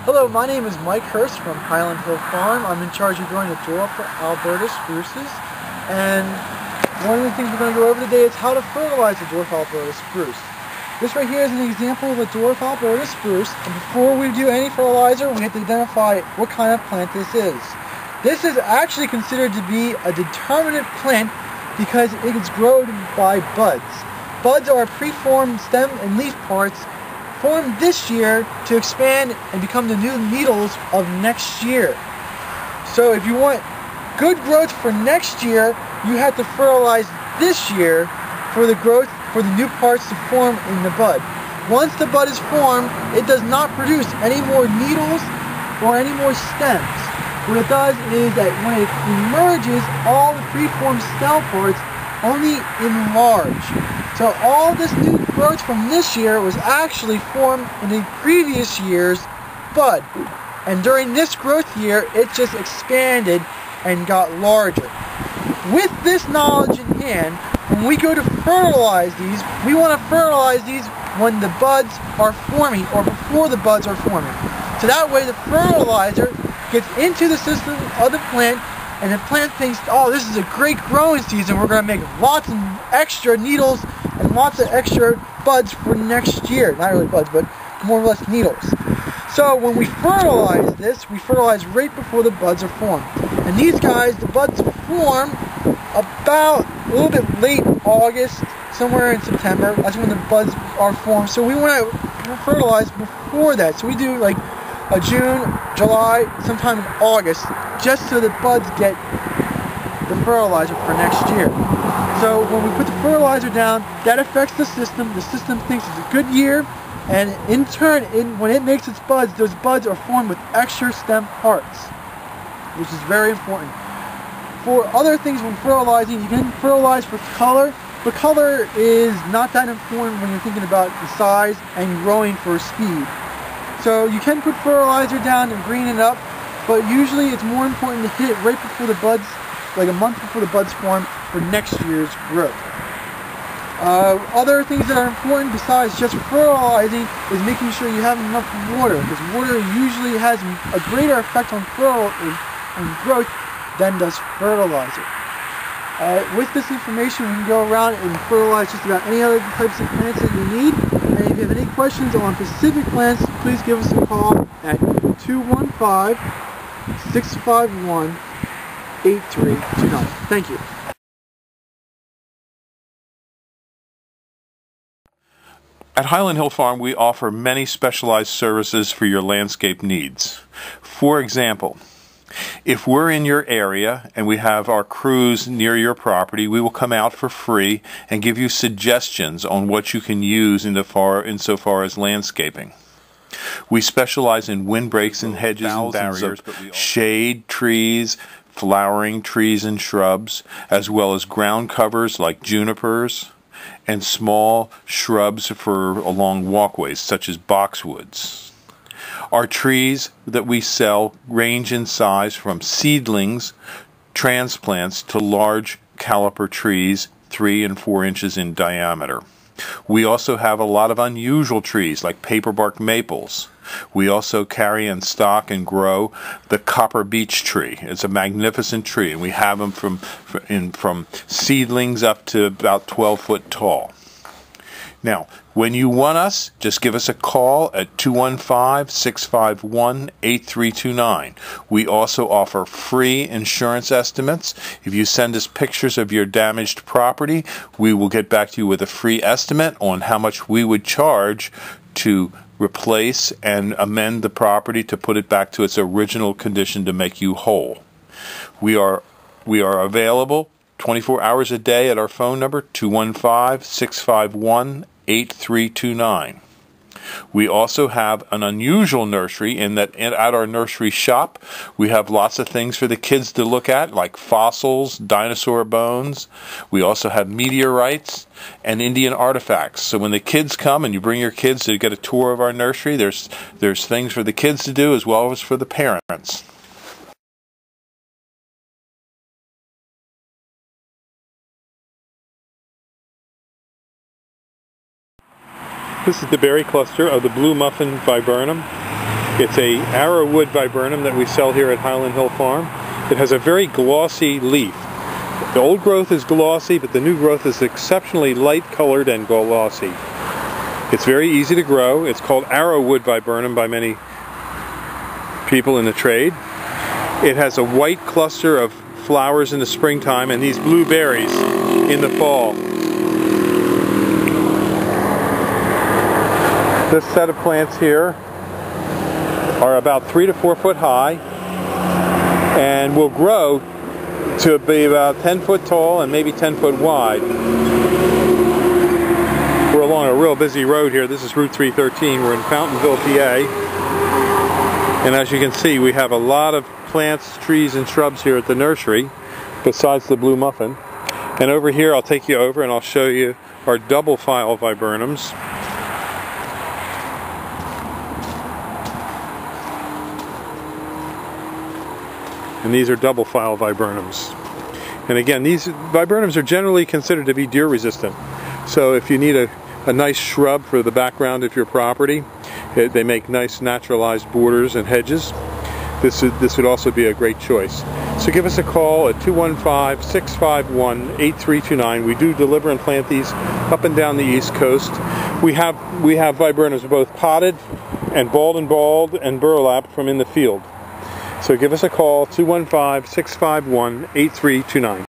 Hello, my name is Mike Hurst from Highland Hill Farm. I'm in charge of growing the dwarf Alberta spruces. And one of the things we're going to go over today is how to fertilize the dwarf Alberta spruce. This right here is an example of a dwarf Alberta spruce. And before we do any fertilizer, we have to identify what kind of plant this is. This is actually considered to be a determinate plant because it is grown by buds. Buds are preformed stem and leaf parts formed this year to expand and become the new needles of next year. So if you want good growth for next year, you have to fertilize this year for the growth, for the new parts to form in the bud. Once the bud is formed, it does not produce any more needles or any more stems. What it does is that when it emerges, all the preformed stem parts only enlarge. So all this new growth from this year was actually formed in the previous year's bud. And during this growth year, it just expanded and got larger. With this knowledge in hand, when we go to fertilize these, we want to fertilize these when the buds are forming or before the buds are forming. So that way the fertilizer gets into the system of the plant, and the plant thinks, oh, this is a great growing season. We're going to make lots of extra needles and lots of extra buds for next year. Not really buds, but more or less needles. So when we fertilize this, we fertilize right before the buds are formed. And these guys, the buds form about a little bit late August, somewhere in September. That's when the buds are formed. So we want to fertilize before that. So we do like June, July, sometime in August, just so the buds get the fertilizer for next year. So when we put the fertilizer down, that affects the system. The system thinks it's a good year, and in turn, when it makes its buds, those buds are formed with extra stem parts, which is very important. For other things when fertilizing, you can fertilize for color, but color is not that important when you're thinking about the size and growing for speed. So you can put fertilizer down and green it up, but usually it's more important to hit it right before the buds, like a month before the buds form, for next year's growth. Other things that are important besides just fertilizing is making sure you have enough water, because water usually has a greater effect on growth than does fertilizer. With this information, we can go around and fertilize just about any other types of plants that you need. And if you have any questions on specific plants, please give us a call at 215-651-8329. Thank you. At Highland Hill Farm, we offer many specialized services for your landscape needs. For example, if we're in your area and we have our crews near your property, we will come out for free and give you suggestions on what you can use insofar as landscaping. We specialize in windbreaks and hedges and barriers, shade trees, flowering trees and shrubs, as well as ground covers like junipers, and small shrubs for along walkways such as boxwoods. Our trees that we sell range in size from seedlings, transplants, to large caliper trees 3 and 4 inches in diameter. We also have a lot of unusual trees like paperbark maples. We also carry in stock and grow the copper beech tree. It's a magnificent tree, and we have them from seedlings up to about 12 foot tall. Now, when you want us, just give us a call at 215-651-8329. We also offer free insurance estimates. If you send us pictures of your damaged property, we will get back to you with a free estimate on how much we would charge to replace and amend the property to put it back to its original condition to make you whole. We are available 24 hours a day at our phone number, 215-651-8329. We also have an unusual nursery in that at our nursery shop we have lots of things for the kids to look at, like fossils, dinosaur bones. We also have meteorites and Indian artifacts. So when the kids come and you bring your kids to get a tour of our nursery, there's things for the kids to do as well as for the parents. This is the berry cluster of the blue muffin viburnum. It's a arrowwood viburnum that we sell here at Highland Hill Farm. It has a very glossy leaf. The old growth is glossy, but the new growth is exceptionally light colored and glossy. It's very easy to grow. It's called arrowwood viburnum by many people in the trade. It has a white cluster of flowers in the springtime and these blue berries in the fall. This set of plants here are about 3 to 4 foot high and will grow to be about 10 foot tall and maybe 10 foot wide. We're along a real busy road here. This is Route 313. We're in Fountainville, PA. And as you can see, we have a lot of plants, trees, and shrubs here at the nursery, besides the blue muffin. And over here, I'll take you over and I'll show you our double file viburnums. And these are double file viburnums. And again, these viburnums are generally considered to be deer resistant. So if you need a nice shrub for the background of your property, they make nice naturalized borders and hedges. This would also be a great choice. So give us a call at 215-651-8329. We do deliver and plant these up and down the East Coast. We have viburnums both potted and bald and burlap from in the field. So give us a call, 215-651-8329.